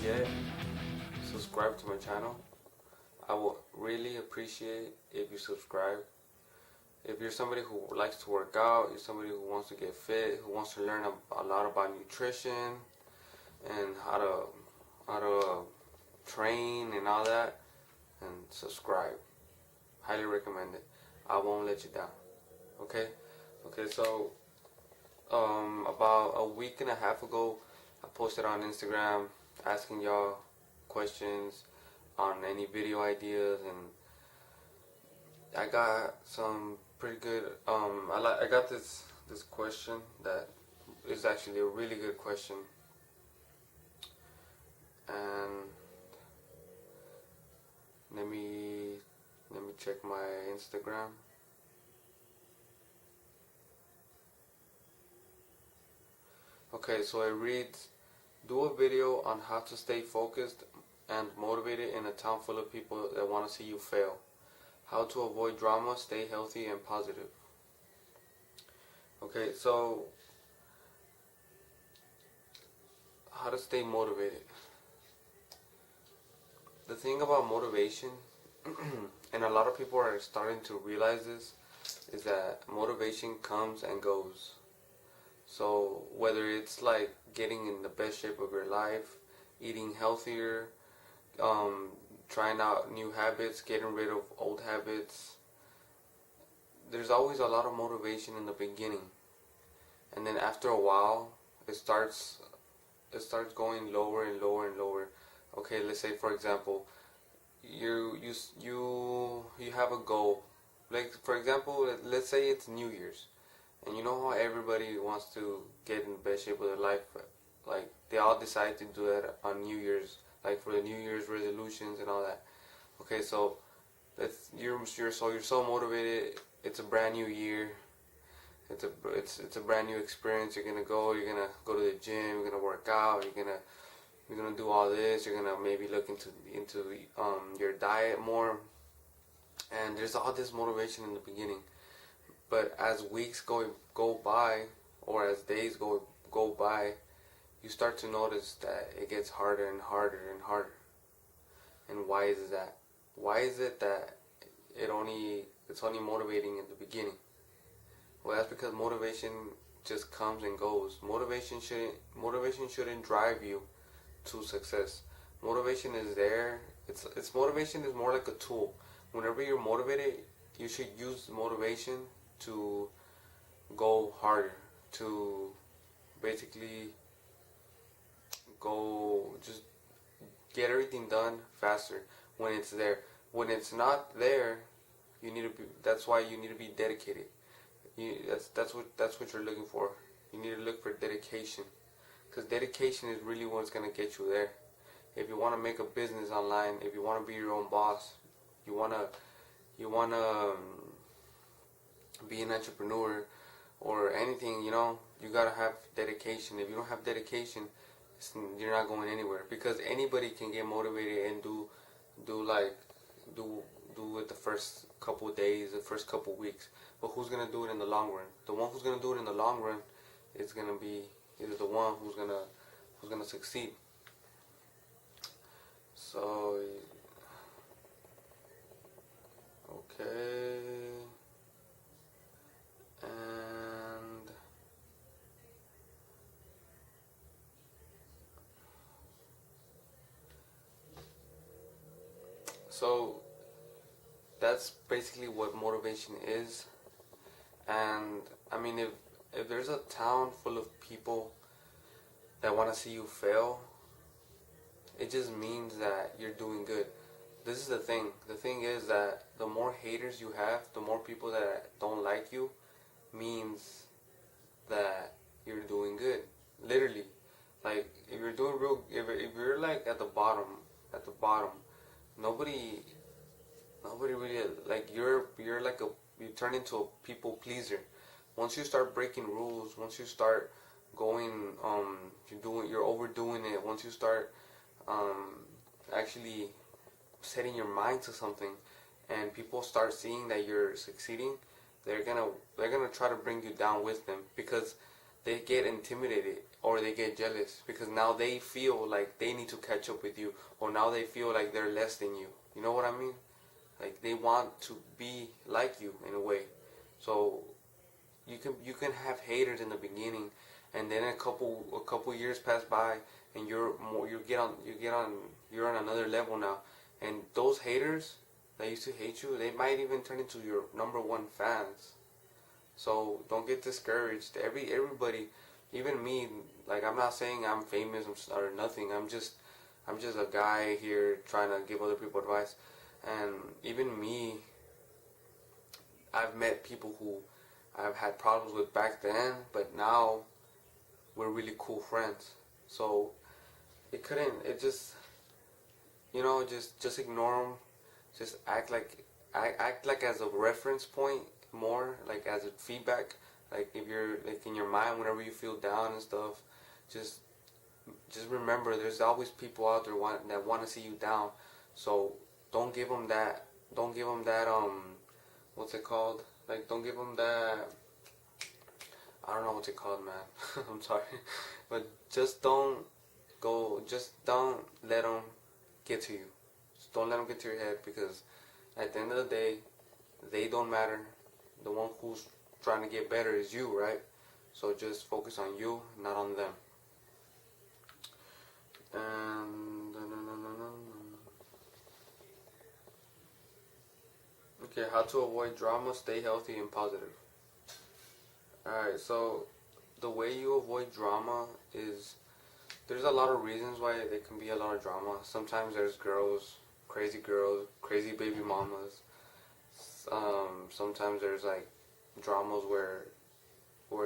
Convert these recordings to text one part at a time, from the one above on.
yet, subscribe to my channel. I will really appreciate if you subscribe. If you're somebody who likes to work out, you're somebody who wants to get fit, who wants to learn a lot about nutrition and how to train and all that, and subscribe. Highly recommend it. I won't let you down. Okay? So about a week and a half ago, I posted on Instagram asking y'all questions on any video ideas, and I got some pretty good. I got this question that is actually a really good question, and let me check my Instagram. Okay, so it reads, do a video on how to stay focused and motivated in a town full of people that want to see you fail. How to avoid drama, stay healthy and positive. Okay, so how to stay motivated. The thing about motivation, and a lot of people are starting to realize this, is that motivation comes and goes. So whether it's like getting in the best shape of your life, eating healthier, trying out new habits, getting rid of old habits, there's always a lot of motivation in the beginning, and then after a while it starts going lower and lower and lower. Okay, let's say for example you have a goal, like for example let's say it's New Year's, and you know how everybody wants to get in the best shape of their life, like they all decide to do that on New Year's, like for the New Year's resolutions and all that. Okay, so you're so motivated. It's a brand new year. It's a brand new experience. You're gonna go to the gym. You're gonna work out. You're gonna do all this. You're gonna maybe look into your diet more. And there's all this motivation in the beginning. But as weeks go by, or as days go by, you start to notice that it gets harder and harder and harder. And why is that? Why is it that it's only motivating in the beginning? Well, that's because motivation just comes and goes. Motivation shouldn't drive you to success. Motivation is there. It's motivation is more like a tool. Whenever you're motivated, you should use motivation to go harder, to basically just get everything done faster when it's there. When it's not there, that's why you need to be dedicated. That's what you're looking for. You need to look for dedication, because dedication is really what's gonna get you there. If you want to make a business online, if you want to be your own boss, you wanna be an entrepreneur or anything, you gotta have dedication. If you don't have dedication, you're not going anywhere, because anybody can get motivated and do it the first couple of days, the first couple of weeks. But who's gonna do it in the long run? The one who's gonna do it in the long run is gonna be the one who's gonna succeed. So okay, and so that's basically what motivation is. And I mean, if there's a town full of people that want to see you fail, it just means that you're doing good. This is the thing. The thing is that the more haters you have, the more people that don't like you, means that you're doing good. Literally, like if you're doing if you're like at the bottom, nobody really, like you turn into a people pleaser. Once you start breaking rules, once you start going you're overdoing it, once you start actually setting your mind to something, and people start seeing that you're succeeding, they're gonna try to bring you down with them, because they get intimidated. or they get jealous because now they feel like they need to catch up with you, or now they feel like they're less than you. You know what I mean? Like they want to be like you in a way. So you can have haters in the beginning, and then a couple years pass by, and you're on another level now, and those haters that used to hate you, they might even turn into your number one fans. So don't get discouraged. Everybody, even me, like I'm not saying I'm famous or nothing. I'm just a guy here trying to give other people advice. And even me, I've met people who I've had problems with back then, but now we're really cool friends. So it just, just ignore them. Just act like as a reference point more, like as a feedback. Like if you're like in your mind, whenever you feel down and stuff, just just remember there's always people out there that want to see you down. So don't give them that. Don't give them that. What's it called? Like don't give them that. I don't know what's it called, man. I'm sorry, but just don't go. Just don't let them get to you. Just don't let them get to your head because at the end of the day, they don't matter. The one who's trying to get better is you, right? So just focus on you, not on them. And okay, how to avoid drama, stay healthy and positive. Alright, so the way you avoid drama is there's a lot of reasons why there can be a lot of drama. Sometimes there's girls, crazy baby mamas. Sometimes there's like dramas where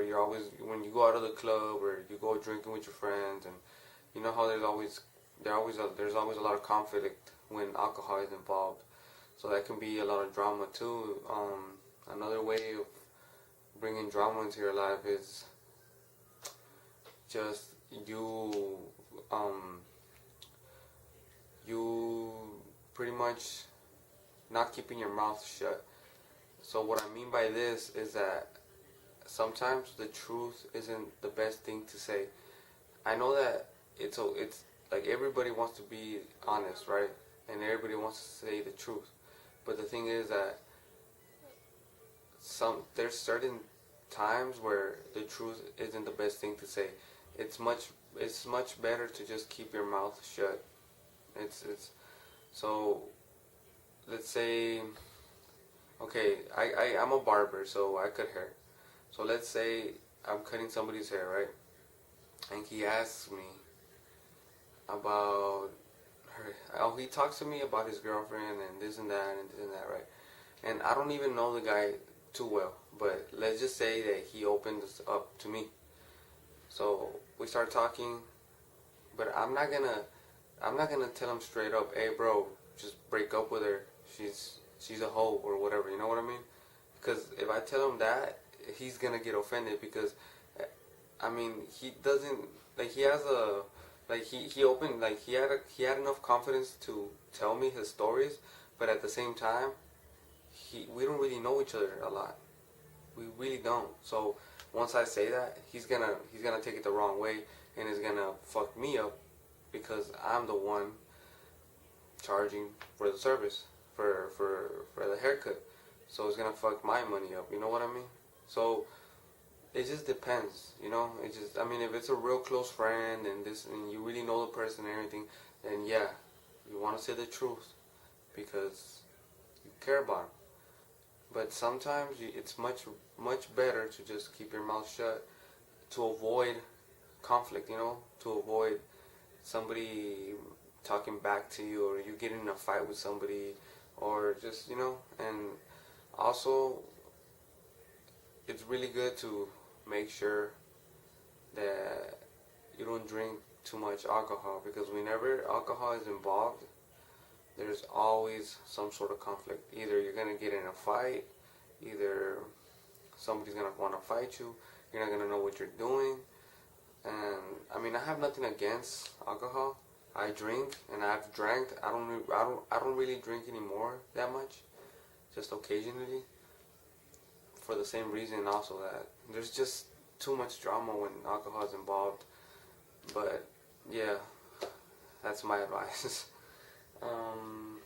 you're always when you go out of the club or you go drinking with your friends, and you know how there's always a lot of conflict when alcohol is involved. So that can be a lot of drama too. Another way of bringing drama into your life is just you pretty much not keeping your mouth shut. So what I mean by this is that sometimes the truth isn't the best thing to say. I know that it's like everybody wants to be honest, right? And everybody wants to say the truth. But the thing is that there's certain times where the truth isn't the best thing to say. It's much better to just keep your mouth shut. It's so let's say okay, I'm a barber, so I cut hair. So let's say I'm cutting somebody's hair, right? And he asks me about her. Oh, he talks to me about his girlfriend and this and that and this and that, right? And I don't even know the guy too well, but let's just say that he opened this up to me. So we start talking, but I'm not gonna tell him straight up, hey bro, just break up with her. She's a hoe or whatever. You know what I mean? Because if I tell him that, he's gonna get offended because, I mean, he doesn't like he has a like he opened like he had enough confidence to tell me his stories, but at the same time, we don't really know each other a lot. We really don't. So once I say that, he's gonna take it the wrong way and is gonna fuck me up because I'm the one charging for the service for the haircut. So it's gonna fuck my money up. You know what I mean? So it just depends. You know, I mean, if it's a real close friend and you really know the person and everything, then yeah, you want to say the truth because you care about them. But sometimes it's much better to just keep your mouth shut to avoid conflict. You know, to avoid somebody talking back to you or you getting in a fight with somebody or just and also it's really good to make sure that you don't drink too much alcohol because whenever alcohol is involved, there's always some sort of conflict. Either you're gonna get in a fight, either somebody's gonna want to fight you, you're not gonna know what you're doing. And I mean, I have nothing against alcohol. I drink and I've drank. I don't really drink anymore that much, just occasionally. For the same reason, also that there's just too much drama when alcohol is involved. But yeah, that's my advice. um,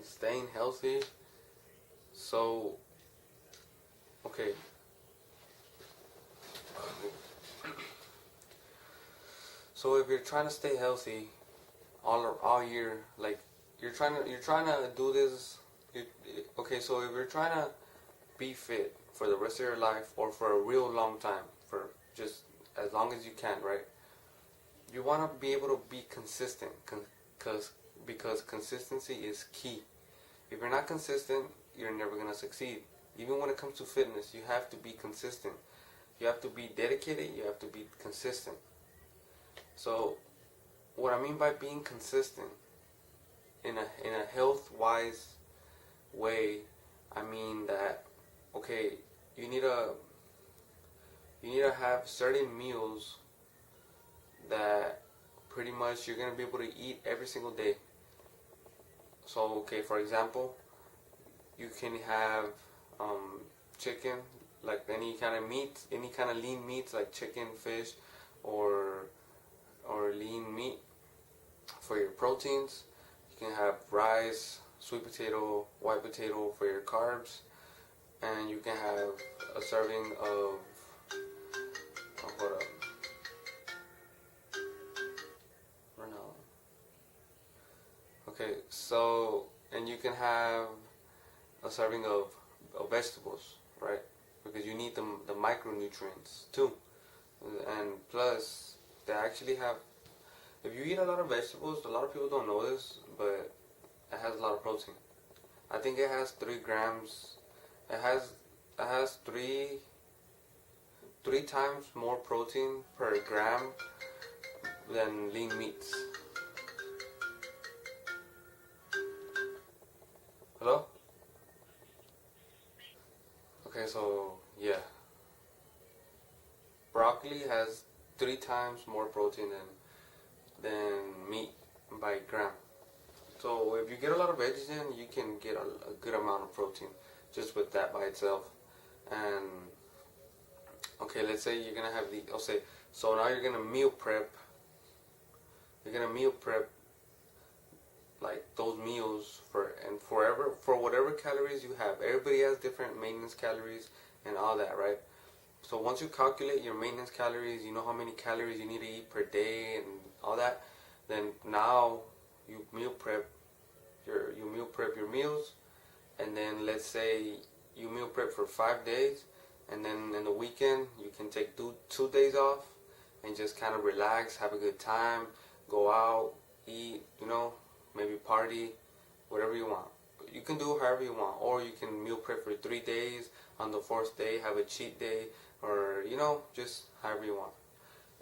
Staying healthy. So okay, so if you're trying to stay healthy all year, like you're trying to do this. You, okay, so if you're trying to be fit for the rest of your life or for a real long time, for just as long as you can, right? You want to be able to be consistent, cause because consistency is key. If you're not consistent, you're never gonna succeed. Even when it comes to fitness, you have to be consistent. You have to be dedicated. You have to be consistent. So, what I mean by being consistent in a health wise way, I mean that okay, you need to you need to have certain meals that pretty much you're gonna be able to eat every single day. So okay, for example, you can have chicken, like any kind of meat, any kind of lean meats like chicken, fish, or lean meat for your proteins. You can have rice, sweet potato, white potato for your carbs, and you can have a serving of hold up, run out. Okay, so and you can have a serving of vegetables, right? Because you need the micronutrients too, and plus they actually have. If you eat a lot of vegetables, a lot of people don't know this, but it has a lot of protein. I think it has 3 grams. It has three times more protein per gram than lean meats. Hello? Okay, so yeah, broccoli has 3 times more protein than meat by gram. So if you get a lot of veggies in, you can get a good amount of protein just with that by itself. And okay, let's say you're gonna have the. I'll say so now you're gonna meal prep. You're gonna meal prep like those meals for whatever calories you have. Everybody has different maintenance calories and all that, right? So once you calculate your maintenance calories, you know how many calories you need to eat per day and all that. Then now you meal prep your meals, and then let's say you meal prep for 5 days, and then in the weekend you can take 2 days off and just kind of relax, have a good time, go out, eat, maybe party, whatever you want. You can do however you want, or you can meal prep for 3 days. On the fourth day, have a cheat day, or just however you want.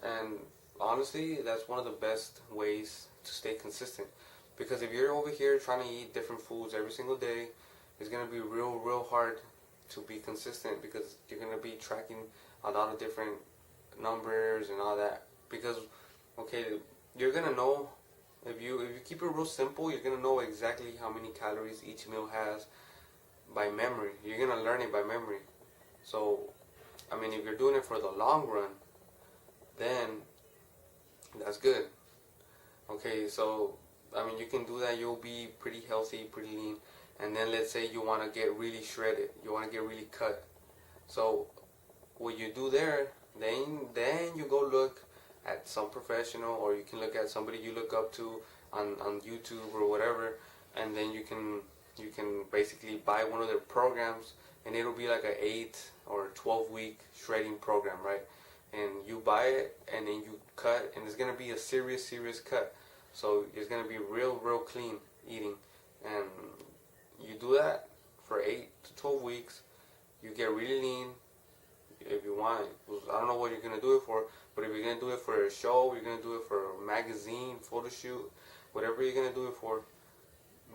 And honestly, that's one of the best ways to stay consistent. Because if you're over here trying to eat different foods every single day, it's gonna be real hard to be consistent because you're gonna be tracking a lot of different numbers and all that. Because okay, you're gonna know if you keep it real simple, you're gonna know exactly how many calories each meal has by memory. You're gonna learn it by memory. So, I mean, if you're doing it for the long run, then that's good. Okay, so I mean, you can do that. You'll be pretty healthy, pretty lean. And then let's say you want to get really shredded. You want to get really cut. So what you do there, then you go look at some professional, or you can look at somebody you look up to on YouTube or whatever, and then you can basically buy one of their programs, and it'll be like a 8 or 12 week shredding program, right? And you buy it, and then you cut, and it's gonna be a serious cut. So it's gonna be real clean eating, and you do that for 8 to 12 weeks. You get really lean. If you want, I don't know what you're gonna do it for, but if you're gonna do it for a show, you're gonna do it for a magazine, photo shoot, whatever you're gonna do it for.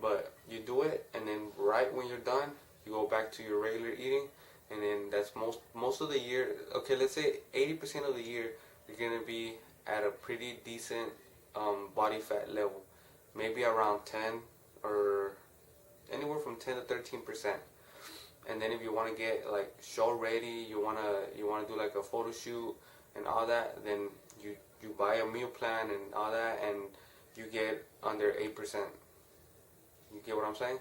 But you do it, and then right when you're done, you go back to your regular eating, and then that's most of the year. Okay, let's say 80% of the year, you're gonna be at a pretty decent body fat level, maybe around 10 or anywhere from 10 to 13%. And then if you want to get like show ready, you wanna do like a photo shoot and all that, then you buy a meal plan and all that, and you get under 8%. You get what I'm saying?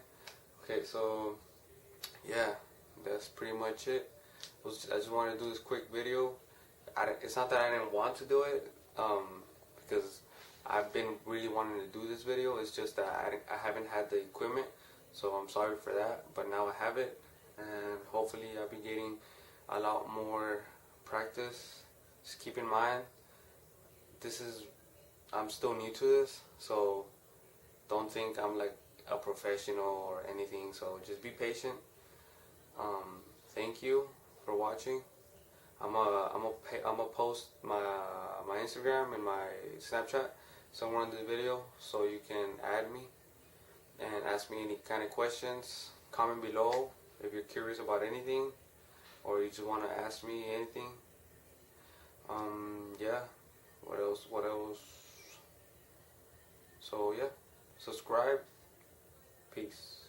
Okay, so yeah, that's pretty much it. I just wanted to do this quick video. It's not that I didn't want to do it, because I've been really wanting to do this video. It's just that I haven't had the equipment, so I'm sorry for that. But now I have it, and hopefully I'll be getting a lot more practice. Just keep in mind, I'm still new to this, so don't think I'm like a professional or anything. So just be patient. Thank you for watching. I'm gonna post my Instagram and my Snapchat somewhere in the video, so you can add me and ask me any kind of questions. Comment below if you're curious about anything, or you just want to ask me anything. Yeah. What else? So yeah, subscribe. Peace.